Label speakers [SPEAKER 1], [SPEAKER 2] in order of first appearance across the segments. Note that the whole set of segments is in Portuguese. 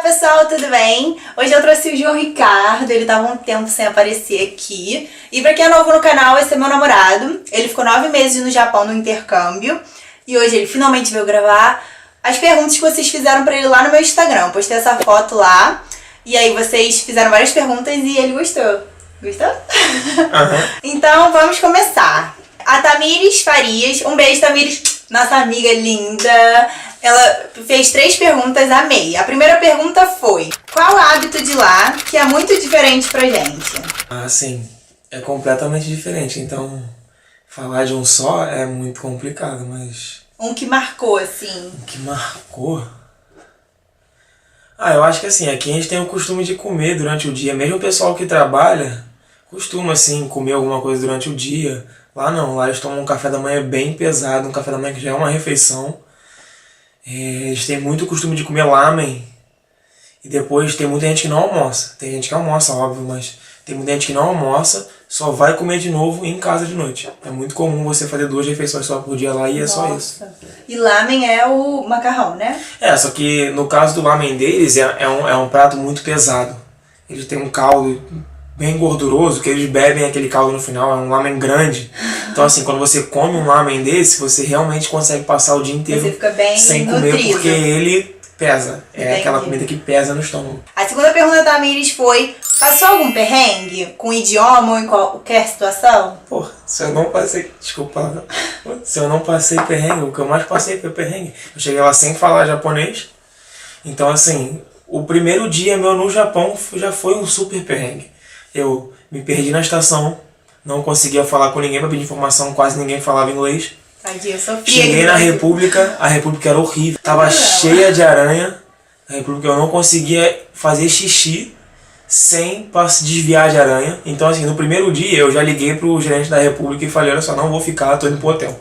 [SPEAKER 1] pessoal, tudo bem? Hoje eu trouxe o João Ricardo, ele tava um tempo sem aparecer aqui. E pra quem é novo no canal, esse é meu namorado. Ele ficou 9 meses no Japão no intercâmbio. E hoje ele finalmente veio gravar as perguntas que vocês fizeram pra ele lá no meu Instagram. Eu postei essa foto lá. E aí vocês fizeram várias perguntas e ele gostou. Gostou?
[SPEAKER 2] Uhum.
[SPEAKER 1] Então vamos começar. A Tamires Farias, um beijo, Tamires, nossa amiga linda. Ela fez 3 perguntas, amei. A primeira pergunta foi: qual o hábito de lá que é muito diferente pra gente?
[SPEAKER 2] Ah, sim, é completamente diferente, então falar de um só é muito complicado, mas...
[SPEAKER 1] Um que marcou, assim.
[SPEAKER 2] O que marcou? Eu acho que assim, aqui a gente tem o costume de comer durante o dia, mesmo o pessoal que trabalha costuma assim comer alguma coisa durante o dia. Lá não, lá eles tomam um café da manhã bem pesado, um café da manhã que já é uma refeição. Eles têm muito costume de comer lamen. E depois tem muita gente que não almoça. Tem gente que almoça, óbvio, mas tem muita gente que não almoça, só vai comer de novo em casa de noite. É muito comum você fazer 2 refeições só por dia lá e é só isso.
[SPEAKER 1] E lamen é o macarrão, né?
[SPEAKER 2] Só que no caso do lamen deles é um prato muito pesado. Eles têm um caldo bem gorduroso, que eles bebem aquele caldo no final, é um lamen grande. Então assim, quando você come um lamen desse, você realmente consegue passar o dia inteiro
[SPEAKER 1] você fica bem
[SPEAKER 2] sem comer,
[SPEAKER 1] nutrido.
[SPEAKER 2] porque ele pesa. É
[SPEAKER 1] Entendi.
[SPEAKER 2] aquela comida que pesa no estômago.
[SPEAKER 1] A segunda pergunta da Tamires foi: passou algum perrengue com idioma ou em qualquer situação?
[SPEAKER 2] Pô, se eu não passei... Desculpa. Se eu não passei perrengue, o que eu mais passei foi perrengue. Eu cheguei lá sem falar japonês. Então assim, o primeiro dia meu no Japão já foi um super perrengue. Eu me perdi na estação, não conseguia falar com ninguém para pedir informação, quase ninguém falava inglês.
[SPEAKER 1] Tadinha, eu sofri.
[SPEAKER 2] Cheguei na República, a República era horrível, tava cheia de aranha. A República eu não conseguia fazer xixi sem desviar de aranha. Então assim, no primeiro dia eu já liguei pro gerente da República e falei: olha só, não vou ficar, tô indo pro hotel.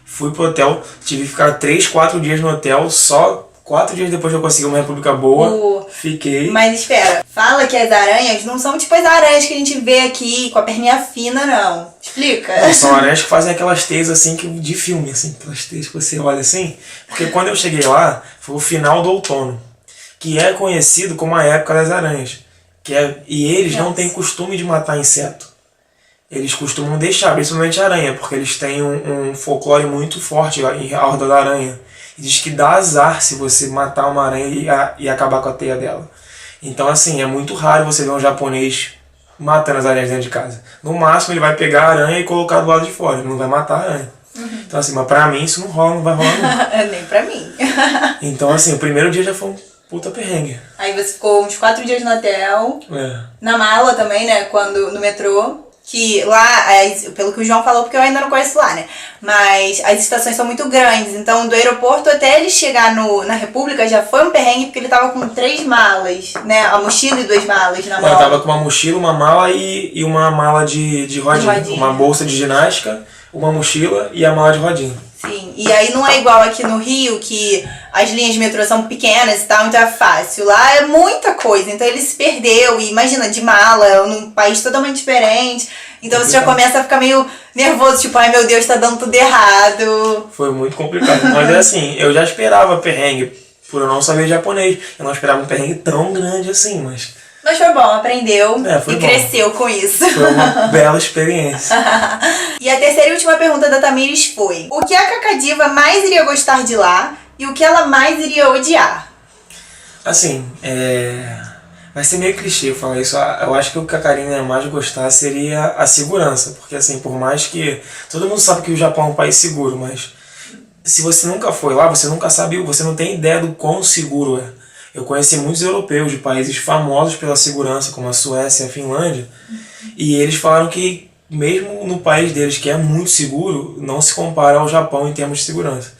[SPEAKER 2] Fui pro hotel, tive que ficar 3, 4 dias no hotel, só 4 dias depois que eu consegui uma República boa, fiquei.
[SPEAKER 1] Mas espera, fala que as aranhas não são tipo as aranhas que a gente vê aqui com a perninha fina, não. Explica.
[SPEAKER 2] Não, são aranhas que fazem aquelas teias assim, de filme, assim, aquelas teias que você olha assim. Porque quando eu cheguei lá, foi o final do outono, que é conhecido como a época das aranhas. E eles não têm costume de matar inseto. Eles costumam deixar, principalmente a aranha, porque eles têm um folclore muito forte ao redor da aranha. E diz que dá azar se você matar uma aranha e acabar com a teia dela. Então assim, é muito raro você ver um japonês matando as aranhas dentro de casa. No máximo ele vai pegar a aranha e colocar do lado de fora, ele não vai matar a aranha. Então assim, mas pra mim isso não rola, não vai rolar nunca.
[SPEAKER 1] Nem pra mim.
[SPEAKER 2] Então assim, o primeiro dia já foi um puta perrengue.
[SPEAKER 1] Aí você ficou uns 4 dias no hotel, na mala também, né, no metrô. Que lá, pelo que o João falou, porque eu ainda não conheço lá, né? Mas as estações são muito grandes, então do aeroporto até ele chegar na República já foi um perrengue, porque ele tava com 3 malas, né? A mochila e 2 malas na mala.
[SPEAKER 2] Eu tava com uma mochila, uma mala e uma mala de rodinha. Uma bolsa de ginástica, uma mochila e a mala de rodinha.
[SPEAKER 1] Sim, e aí não é igual aqui no Rio, que as linhas de metrô são pequenas e tal, então é fácil. Lá é muita coisa, então ele se perdeu, e imagina, de mala, num país totalmente diferente. Então você já começa a ficar meio nervoso, tipo, ai meu Deus, tá dando tudo errado.
[SPEAKER 2] Foi muito complicado, mas é assim, eu já esperava perrengue, por eu não saber japonês. Eu não esperava um perrengue tão grande assim, mas...
[SPEAKER 1] Mas foi bom, aprendeu
[SPEAKER 2] foi
[SPEAKER 1] e
[SPEAKER 2] bom.
[SPEAKER 1] Cresceu com isso.
[SPEAKER 2] Foi uma bela experiência.
[SPEAKER 1] E a terceira e última pergunta da Tamires foi: o que a Cacadiva mais iria gostar de lá e o que ela mais iria odiar?
[SPEAKER 2] Assim, vai ser meio clichê eu falar isso. Eu acho que o que a Karina ia mais gostar seria a segurança. Porque assim, por mais que... Todo mundo sabe que o Japão é um país seguro, mas se você nunca foi lá, você nunca sabe, você não tem ideia do quão seguro é. Eu conheci muitos europeus de países famosos pela segurança, como a Suécia e a Finlândia, e eles falaram que mesmo no país deles, que é muito seguro, não se compara ao Japão em termos de segurança.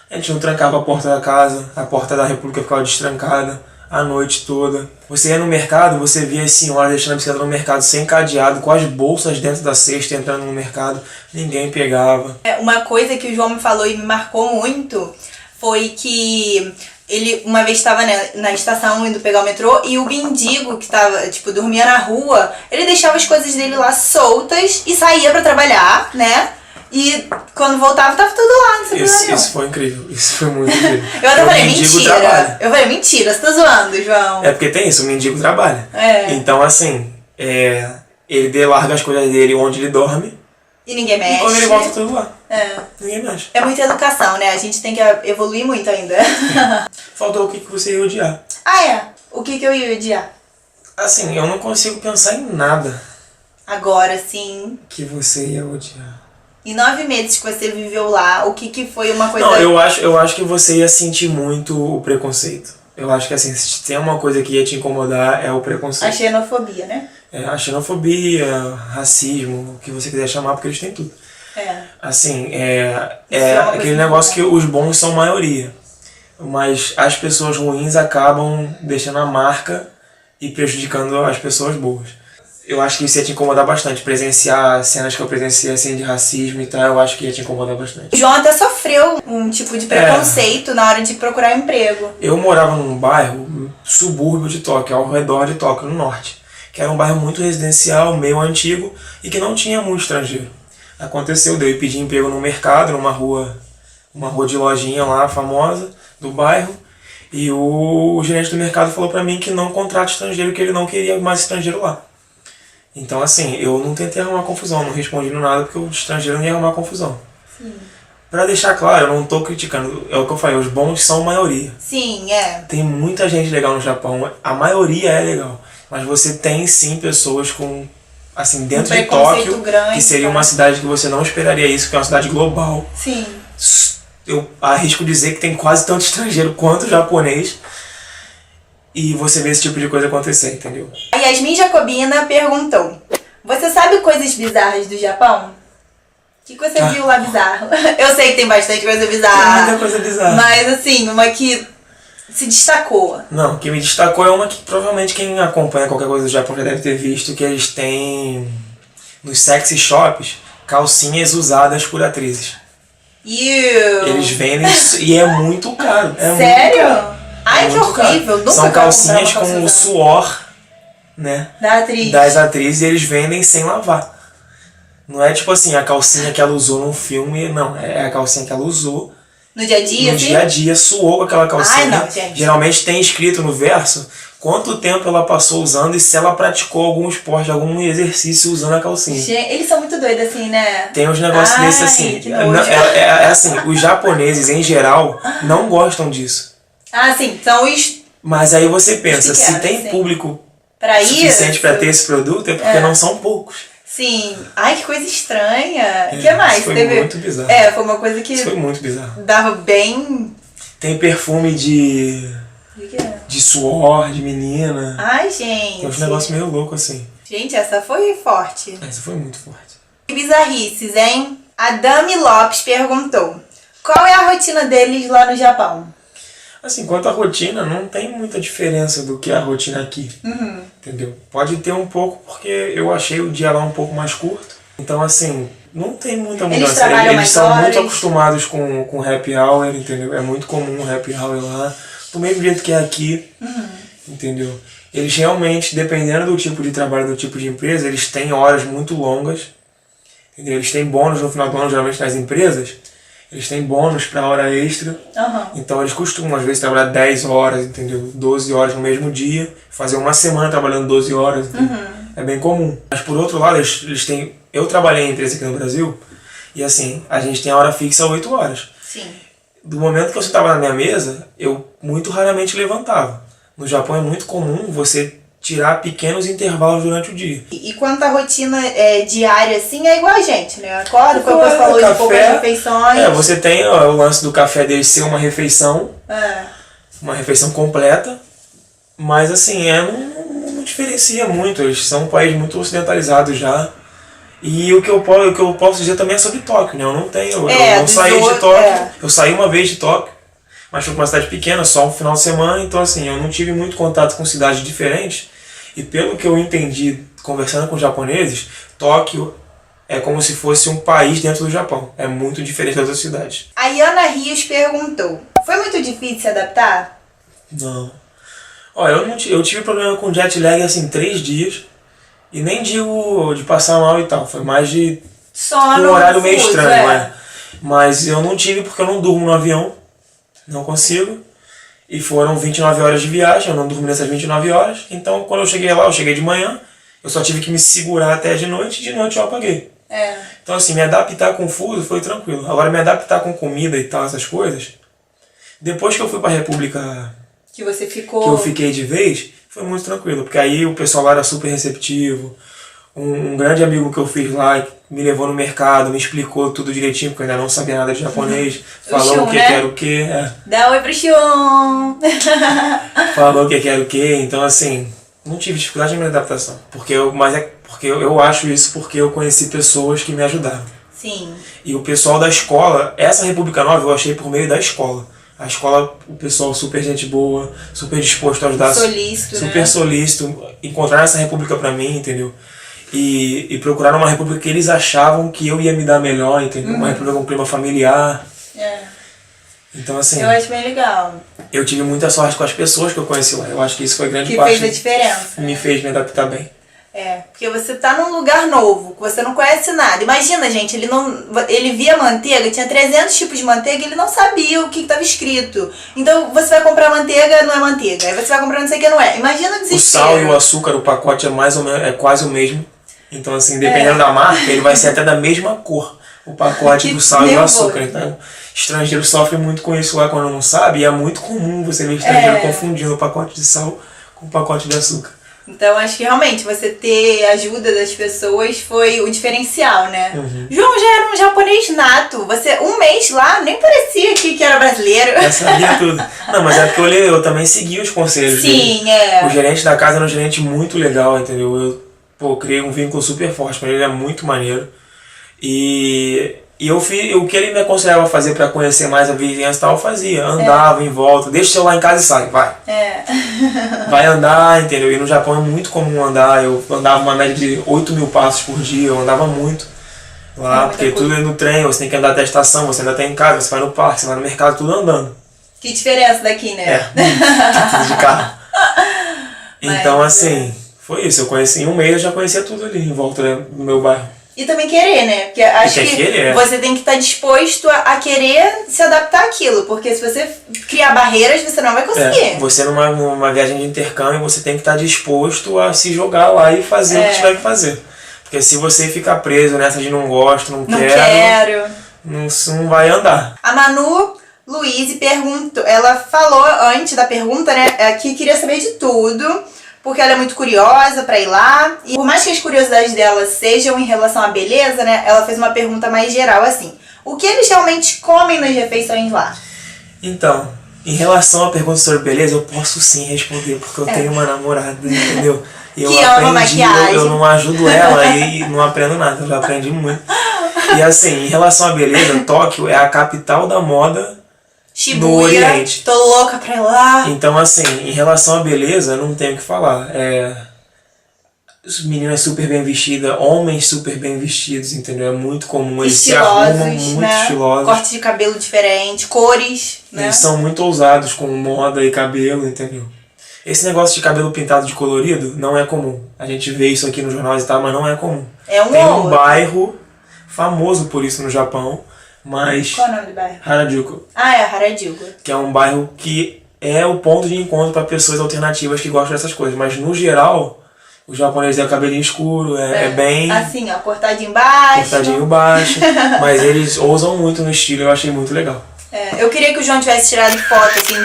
[SPEAKER 2] A gente não trancava a porta da casa, a porta da República ficava destrancada a noite toda. Você ia no mercado, você via as senhoras deixando a bicicleta no mercado sem cadeado, com as bolsas dentro da cesta entrando no mercado, ninguém pegava.
[SPEAKER 1] Uma coisa que o João me falou e me marcou muito foi que ele uma vez estava na estação indo pegar o metrô e o mendigo que tava, tipo, dormia na rua, ele deixava as coisas dele lá soltas e saía pra trabalhar, né? E quando voltava, tava tudo lá, não sabia nada.
[SPEAKER 2] Isso foi incrível. Isso foi muito incrível.
[SPEAKER 1] Eu até falei, mentira.
[SPEAKER 2] Trabalha.
[SPEAKER 1] Eu falei, mentira, você tá zoando, João.
[SPEAKER 2] É porque tem isso, o mendigo trabalha.
[SPEAKER 1] É.
[SPEAKER 2] Então, assim, ele larga as coisas dele onde ele dorme.
[SPEAKER 1] E ninguém mexe.
[SPEAKER 2] E quando ele volta, tudo lá.
[SPEAKER 1] É.
[SPEAKER 2] Ninguém mexe.
[SPEAKER 1] É muita educação, né? A gente tem que evoluir muito ainda.
[SPEAKER 2] Faltou o que você ia odiar.
[SPEAKER 1] Ah, é? O que eu ia odiar?
[SPEAKER 2] Assim, eu não consigo pensar em nada
[SPEAKER 1] Agora, sim.
[SPEAKER 2] que você ia odiar.
[SPEAKER 1] Em 9 meses que você viveu lá, o que foi uma coisa...
[SPEAKER 2] Não, eu acho que você ia sentir muito o preconceito. Eu acho que, assim, se tem uma coisa que ia te incomodar, é o preconceito.
[SPEAKER 1] A xenofobia, né?
[SPEAKER 2] A xenofobia, racismo, o que você quiser chamar, porque eles têm tudo.
[SPEAKER 1] É.
[SPEAKER 2] Assim,
[SPEAKER 1] uma
[SPEAKER 2] aquele
[SPEAKER 1] coisa
[SPEAKER 2] negócio que os bons são maioria. Mas as pessoas ruins acabam deixando a marca e prejudicando as pessoas boas. Eu acho que isso ia te incomodar bastante. Presenciar cenas que eu presenciei assim, de racismo e tal, eu acho que ia te incomodar bastante.
[SPEAKER 1] O João até sofreu um tipo de preconceito na hora de procurar emprego.
[SPEAKER 2] Eu morava num bairro, subúrbio de Tóquio, ao redor de Tóquio, no norte. Que era um bairro muito residencial, meio antigo e que não tinha muito estrangeiro. Aconteceu de eu ir pedir emprego no mercado, numa rua de lojinha lá, famosa, do bairro. E o gerente do mercado falou pra mim que não contrata estrangeiro, que ele não queria mais estrangeiro lá. Então, assim, eu não tentei arrumar confusão, não respondi no nada porque o estrangeiro não ia arrumar confusão.
[SPEAKER 1] Sim.
[SPEAKER 2] Pra deixar claro, eu não tô criticando, é o que eu falei, os bons são maioria.
[SPEAKER 1] Sim, é.
[SPEAKER 2] Tem muita gente legal no Japão, a maioria é legal. Mas você tem sim pessoas com, assim, dentro de Tóquio,
[SPEAKER 1] grande,
[SPEAKER 2] que seria uma cidade que você não esperaria isso, que é uma cidade global.
[SPEAKER 1] Sim.
[SPEAKER 2] Eu arrisco dizer que tem quase tanto estrangeiro quanto japonês. E você vê esse tipo de coisa acontecer, entendeu?
[SPEAKER 1] A Yasmin Jacobina perguntou: você sabe coisas bizarras do Japão? O que você viu lá bizarro? Eu sei que tem bastante coisa bizarra.
[SPEAKER 2] Tem muita coisa bizarra.
[SPEAKER 1] Mas assim, uma que se destacou.
[SPEAKER 2] Não, o que me destacou é uma que provavelmente quem acompanha qualquer coisa do Japão já deve ter visto, que eles têm nos sexy shops calcinhas usadas por atrizes. Eles vendem e é muito caro. É
[SPEAKER 1] sério?
[SPEAKER 2] Muito caro.
[SPEAKER 1] Ai, que horrível. Nunca
[SPEAKER 2] São calcinhas com o suor, né, das atrizes, e eles vendem sem lavar. Não é tipo assim, a calcinha que ela usou num filme, não. É a calcinha que ela usou
[SPEAKER 1] no dia a dia,
[SPEAKER 2] no dia a dia, suou com aquela calcinha.
[SPEAKER 1] Ai, não, gente.
[SPEAKER 2] Geralmente tem escrito no verso quanto tempo ela passou usando e se ela praticou algum esporte, algum exercício usando a calcinha.
[SPEAKER 1] Eles são muito doidos assim, né?
[SPEAKER 2] Tem uns negócios desses assim. É assim, os japoneses em geral não gostam disso.
[SPEAKER 1] Ah, sim, são os...
[SPEAKER 2] Mas aí você pensa, se
[SPEAKER 1] querem,
[SPEAKER 2] tem
[SPEAKER 1] sim.
[SPEAKER 2] público
[SPEAKER 1] pra
[SPEAKER 2] suficiente para ter esse produto, é porque não são poucos.
[SPEAKER 1] Sim. Ai, que coisa estranha. O que mais?
[SPEAKER 2] Isso foi muito bizarro.
[SPEAKER 1] Foi uma coisa que...
[SPEAKER 2] Isso foi muito bizarro.
[SPEAKER 1] Dava bem...
[SPEAKER 2] Tem perfume de suor, de menina.
[SPEAKER 1] Ai, gente.
[SPEAKER 2] Tem uns negócios meio loucos assim.
[SPEAKER 1] Gente, essa foi forte.
[SPEAKER 2] Essa foi muito forte.
[SPEAKER 1] Que bizarrices, hein? A Dami Lopes perguntou: qual é a rotina deles lá no Japão?
[SPEAKER 2] Assim, quanto à rotina, não tem muita diferença do que a rotina aqui. Entendeu? Pode ter um pouco, porque eu achei o dia lá um pouco mais curto. Então, assim, não tem muita mudança. Eles são muito acostumados com happy hour, entendeu? É muito comum o happy hour lá. Do mesmo jeito que é aqui, entendeu? Eles realmente, dependendo do tipo de trabalho, do tipo de empresa, eles têm horas muito longas. Entendeu? Eles têm bônus no final do ano, geralmente nas empresas. Eles têm bônus para hora extra. Então eles costumam, às vezes, trabalhar 10 horas, entendeu? 12 horas no mesmo dia. Fazer uma semana trabalhando 12 horas. É bem comum. Mas por outro lado, eles têm... Eu trabalhei em empresa aqui no Brasil. E assim, a gente tem a hora fixa 8 horas.
[SPEAKER 1] Sim.
[SPEAKER 2] Do momento que eu sentava na minha mesa, eu muito raramente levantava. No Japão é muito comum você tirar pequenos intervalos durante o dia.
[SPEAKER 1] E quanto à rotina diária, assim, é igual a gente, né? Acorda, como você falou, de poucas refeições.
[SPEAKER 2] Você tem o lance do café deles ser uma refeição. Uma refeição completa. Mas assim, não diferencia muito. Eles são um país muito ocidentalizado já. E o que eu posso dizer também é sobre Tóquio, né? Eu não tenho, eu não saí de Tóquio. Eu saí uma vez de Tóquio, mas foi uma cidade pequena, só um final de semana. Então assim, eu não tive muito contato com cidades diferentes. E pelo que eu entendi, conversando com japoneses, Tóquio é como se fosse um país dentro do Japão. É muito diferente das outras cidades.
[SPEAKER 1] A Yana Rios perguntou: foi muito difícil se adaptar?
[SPEAKER 2] Não. Olha, eu tive problema com jet lag assim 3 dias. E nem digo de passar mal e tal. Foi mais de
[SPEAKER 1] sono,
[SPEAKER 2] um horário meio
[SPEAKER 1] fuso,
[SPEAKER 2] estranho, Mas eu não tive porque eu não durmo no avião. Não consigo. E foram 29 horas de viagem, eu não dormi nessas 29 horas. Então, quando eu cheguei lá, eu cheguei de manhã. Eu só tive que me segurar até de noite e de noite eu apaguei. Então, assim, me adaptar com fuso foi tranquilo. Agora, me adaptar com comida e tal, essas coisas... Depois que eu fui pra República...
[SPEAKER 1] Que você ficou...
[SPEAKER 2] Que eu fiquei de vez, foi muito tranquilo. Porque aí o pessoal lá era super receptivo. Um grande amigo que eu fiz lá me levou no mercado, me explicou tudo direitinho, porque eu ainda não sabia nada de japonês. Falou
[SPEAKER 1] Shun,
[SPEAKER 2] o que
[SPEAKER 1] né?
[SPEAKER 2] era o que.
[SPEAKER 1] Dá oi pro Shun!
[SPEAKER 2] Falou o que era o que. Então, assim, não tive dificuldade na minha adaptação. Mas é porque eu acho isso porque eu conheci pessoas que me ajudaram.
[SPEAKER 1] Sim.
[SPEAKER 2] E o pessoal da escola, essa República Nova eu achei por meio da escola. A escola, o pessoal super gente boa, super disposto a ajudar.
[SPEAKER 1] Solícito,
[SPEAKER 2] super
[SPEAKER 1] né?
[SPEAKER 2] solícito. Encontrar essa república pra mim, entendeu? E procurar uma república que eles achavam que eu ia me dar melhor, entendeu? Uma república com clima familiar. Então, assim...
[SPEAKER 1] Eu acho bem legal.
[SPEAKER 2] Eu tive muita sorte com as pessoas que eu conheci lá. Eu acho que isso foi grande
[SPEAKER 1] Que
[SPEAKER 2] parte...
[SPEAKER 1] fez a diferença.
[SPEAKER 2] Me fez me adaptar bem.
[SPEAKER 1] Porque você tá num lugar novo, que você não conhece nada. Imagina, gente, ele via manteiga, tinha 300 tipos de manteiga e ele não sabia o que estava escrito. Então você vai comprar manteiga, não é manteiga. Aí você vai comprar não sei o que, não é. Imagina o desespero.
[SPEAKER 2] O sal e o açúcar, o pacote é quase o mesmo. Então, assim, dependendo da marca, ele vai ser até da mesma cor. O pacote do sal e do açúcar. Então, estrangeiro sofre muito com isso lá quando não sabe. E é muito comum você ver estrangeiro confundindo o pacote de sal com o pacote de açúcar.
[SPEAKER 1] Então, acho que realmente você ter ajuda das pessoas foi o diferencial, né? João já era um japonês nato. Você, um mês lá, nem parecia que era brasileiro.
[SPEAKER 2] Eu sabia tudo. Não, mas é porque eu também segui os conselhos dele.
[SPEAKER 1] Sim,
[SPEAKER 2] O gerente da casa era um gerente muito legal, entendeu? Eu criei um vínculo super forte com ele, ele é muito maneiro. E eu fiz o que ele me aconselhava a fazer para conhecer mais a vizinhança e tal, eu fazia. Andava em volta, deixa o celular em casa e sai, vai. Vai andar, entendeu? E no Japão é muito comum andar. Eu andava uma média de 8.000 passos por dia, eu andava muito lá, porque tudo é no trem, você tem que andar até a estação, você ainda tá em casa, você vai no parque, você vai no mercado, tudo andando.
[SPEAKER 1] Que diferença daqui, né?
[SPEAKER 2] Tudo de carro. Então, assim, foi isso. Eu conheci em um mês, eu já conhecia tudo ali em volta do meu bairro.
[SPEAKER 1] E também querer, né? Porque acho que você tem que estar disposto a querer se adaptar àquilo. Porque se você criar barreiras, você não vai conseguir.
[SPEAKER 2] Você numa viagem de intercâmbio, você tem que estar disposto a se jogar lá e fazer o que tiver que fazer. Porque se você ficar preso nessa de não gosto, não quero, não vai andar.
[SPEAKER 1] A Manu Luiz perguntou, ela falou antes da pergunta, né, que queria saber de tudo. Porque ela é muito curiosa pra ir lá. E por mais que as curiosidades dela sejam em relação à beleza, né? Ela fez uma pergunta mais geral, assim. O que eles realmente comem nas refeições lá?
[SPEAKER 2] Então, em relação à pergunta sobre beleza, eu posso sim responder. Porque eu tenho uma namorada, entendeu? E
[SPEAKER 1] que ama maquiagem.
[SPEAKER 2] Eu não ajudo ela e não aprendo nada. Eu já aprendi muito. E assim, em relação à beleza, Tóquio é a capital da moda
[SPEAKER 1] Shibuya,
[SPEAKER 2] no Oriente.
[SPEAKER 1] Tô louca pra ir lá.
[SPEAKER 2] Então, assim, em relação à beleza, não tenho o que falar. Meninas super bem vestidas, homens super bem vestidos, entendeu? É muito comum, eles se arrumam muito estilosos.
[SPEAKER 1] Corte de cabelo diferente, cores, né?
[SPEAKER 2] Eles são muito ousados com moda e cabelo, entendeu? Esse negócio de cabelo pintado de colorido não é comum. A gente vê isso aqui nos jornais e tal, mas não é comum. Tem um bairro famoso por isso no Japão. Mas
[SPEAKER 1] qual é o nome do bairro?
[SPEAKER 2] Harajuku.
[SPEAKER 1] Harajuku.
[SPEAKER 2] Que é um bairro que é o ponto de encontro para pessoas alternativas que gostam dessas coisas. Mas no geral, os japoneses têm o cabelinho escuro, é bem...
[SPEAKER 1] Assim, ó, cortadinho baixo.
[SPEAKER 2] Cortadinho baixo. Mas eles ousam muito no estilo, eu achei muito legal.
[SPEAKER 1] Eu queria que o João tivesse tirado foto, assim,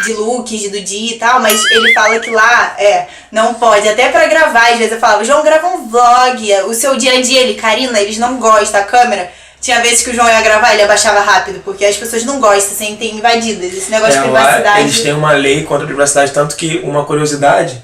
[SPEAKER 1] de looks do dia e tal, mas ele fala que lá, não pode. Até pra gravar, às vezes eu falava, João, grava um vlog, o seu dia a dia. Ele, Karina, eles não gostam da câmera. Tinha vezes que o João ia gravar, ele abaixava rápido, porque as pessoas não gostam, se sentem invadidas. Esse negócio de privacidade...
[SPEAKER 2] Lá, eles têm uma lei contra a privacidade, tanto que uma curiosidade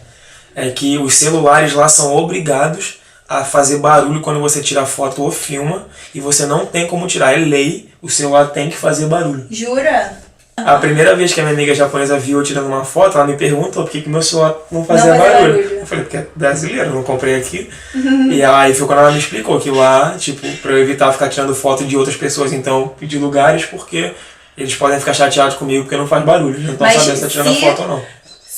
[SPEAKER 2] é que os celulares lá são obrigados a fazer barulho quando você tira foto ou filma, e você não tem como tirar, é lei, o celular tem que fazer barulho.
[SPEAKER 1] Jura?
[SPEAKER 2] A primeira vez que a minha amiga japonesa viu eu tirando uma foto, ela me perguntou por que meu celular não fazia barulho. Eu falei, porque é brasileiro, eu não comprei aqui. E aí foi quando ela me explicou que lá, tipo, pra eu evitar ficar tirando foto de outras pessoas, então, de lugares, porque eles podem ficar chateados comigo porque não faz barulho. Eles não estão sabendo se tá tirando foto ou não.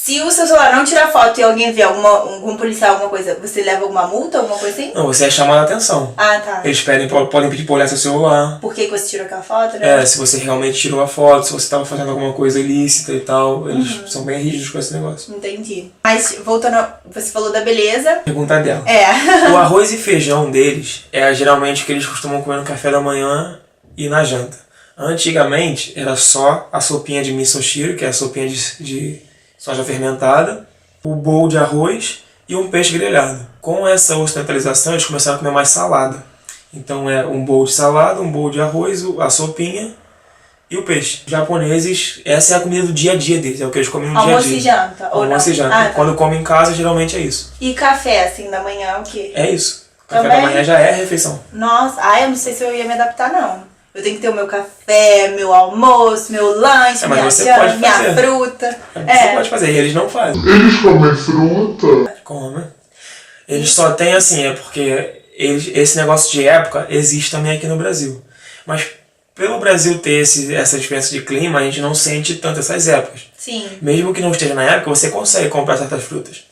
[SPEAKER 1] Se o seu celular não tirar foto e alguém ver algum policial, alguma coisa, você leva alguma multa, alguma coisa assim?
[SPEAKER 2] Não, você é chamado a atenção.
[SPEAKER 1] Ah, tá.
[SPEAKER 2] Eles podem pedir pra olhar seu celular.
[SPEAKER 1] Por que você tirou aquela foto, né?
[SPEAKER 2] Se você realmente tirou a foto, se você estava fazendo alguma coisa ilícita e tal. Eles são bem rígidos com esse negócio.
[SPEAKER 1] Entendi. Mas, voltando, você falou da beleza.
[SPEAKER 2] Pergunta dela.
[SPEAKER 1] É.
[SPEAKER 2] O arroz e feijão deles é geralmente o que eles costumam comer no café da manhã e na janta. Antigamente, era só a sopinha de misoshiro, que é a sopinha de soja fermentada, o bowl de arroz e um peixe grelhado. Com essa ocidentalização, eles começaram a comer mais salada. Então é um bowl de salada, um bowl de arroz, a sopinha e o peixe. Os japoneses, essa é a comida do dia a dia deles, é o que eles comem no dia a dia.
[SPEAKER 1] Almoço e janta, ou não?
[SPEAKER 2] Almoço e janta.
[SPEAKER 1] Ah, tá.
[SPEAKER 2] Quando comem em casa, geralmente é isso.
[SPEAKER 1] E café, assim, da manhã, o quê?
[SPEAKER 2] É isso. O café
[SPEAKER 1] Também?
[SPEAKER 2] da manhã já é a refeição.
[SPEAKER 1] Nossa, eu não sei se eu ia me adaptar, não. Eu tenho que ter o meu café, meu almoço, meu lanche,
[SPEAKER 2] mas
[SPEAKER 1] minha
[SPEAKER 2] você
[SPEAKER 1] janta,
[SPEAKER 2] pode
[SPEAKER 1] minha
[SPEAKER 2] fazer.
[SPEAKER 1] fruta.
[SPEAKER 2] Você pode fazer, e eles não fazem.
[SPEAKER 3] Eles comem fruta?
[SPEAKER 2] Comem. Eles só têm assim, é porque esse negócio de época existe também aqui no Brasil. Mas pelo Brasil ter essa diferença de clima, a gente não sente tanto essas épocas.
[SPEAKER 1] Sim.
[SPEAKER 2] Mesmo que não esteja na época, você consegue comprar certas frutas.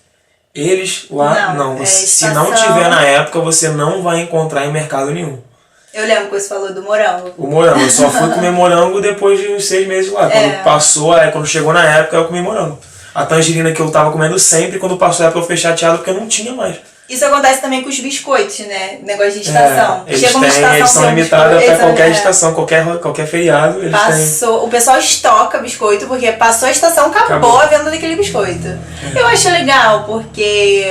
[SPEAKER 2] Eles lá, não. Se não tiver na época, você não vai encontrar em mercado nenhum.
[SPEAKER 1] Eu lembro que você falou do morango.
[SPEAKER 2] O morango, eu só fui comer morango depois de uns 6 meses lá. Quando passou, quando chegou na época, eu comi morango. A tangerina que eu tava comendo sempre, quando passou a época eu fiquei chateado porque eu não tinha mais.
[SPEAKER 1] Isso acontece também com os biscoitos, né? Negócio de estação.
[SPEAKER 2] Eles são limitados até qualquer estação, qualquer feriado. Eles têm.
[SPEAKER 1] O pessoal estoca biscoito porque passou a estação, acabou a venda daquele biscoito. Eu acho legal, porque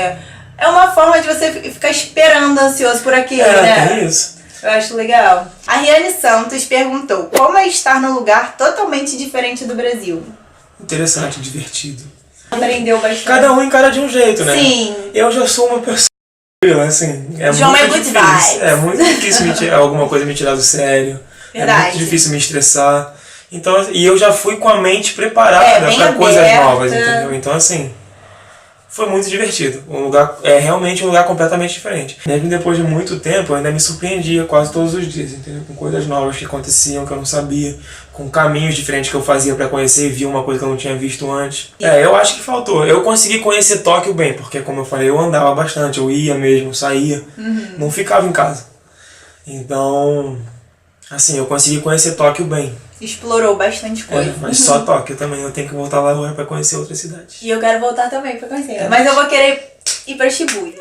[SPEAKER 1] é uma forma de você ficar esperando ansioso por aquilo, né?
[SPEAKER 2] Tem isso.
[SPEAKER 1] Eu acho legal. A Riane Santos perguntou: como é estar num lugar totalmente diferente do Brasil?
[SPEAKER 2] Interessante, divertido.
[SPEAKER 1] Aprendeu bastante.
[SPEAKER 2] Cada um encara de um jeito, né?
[SPEAKER 1] Sim.
[SPEAKER 2] Eu já sou uma pessoa, assim,
[SPEAKER 1] João
[SPEAKER 2] muito
[SPEAKER 1] é good
[SPEAKER 2] difícil.
[SPEAKER 1] vibes.
[SPEAKER 2] É muito difícil alguma coisa me tirar do sério.
[SPEAKER 1] Verdade.
[SPEAKER 2] É muito difícil me estressar. Então, e eu já fui com a mente preparada para coisas novas, entendeu? Então, assim, foi muito divertido. É realmente um lugar completamente diferente. Mesmo depois de muito tempo, eu ainda me surpreendia quase todos os dias, entendeu? Com coisas novas que aconteciam, que eu não sabia. Com caminhos diferentes que eu fazia para conhecer e via uma coisa que eu não tinha visto antes. Eu acho que faltou. Eu consegui conhecer Tóquio bem, porque como eu falei, eu andava bastante. Eu ia mesmo, saía. Não ficava em casa. Então, assim, eu consegui conhecer Tóquio bem.
[SPEAKER 1] Explorou bastante coisa.
[SPEAKER 2] Mas só Tóquio também. Eu tenho que voltar lá agora para conhecer outras cidades.
[SPEAKER 1] E eu quero voltar também pra conhecer. Mas eu vou querer ir pra Shibuya.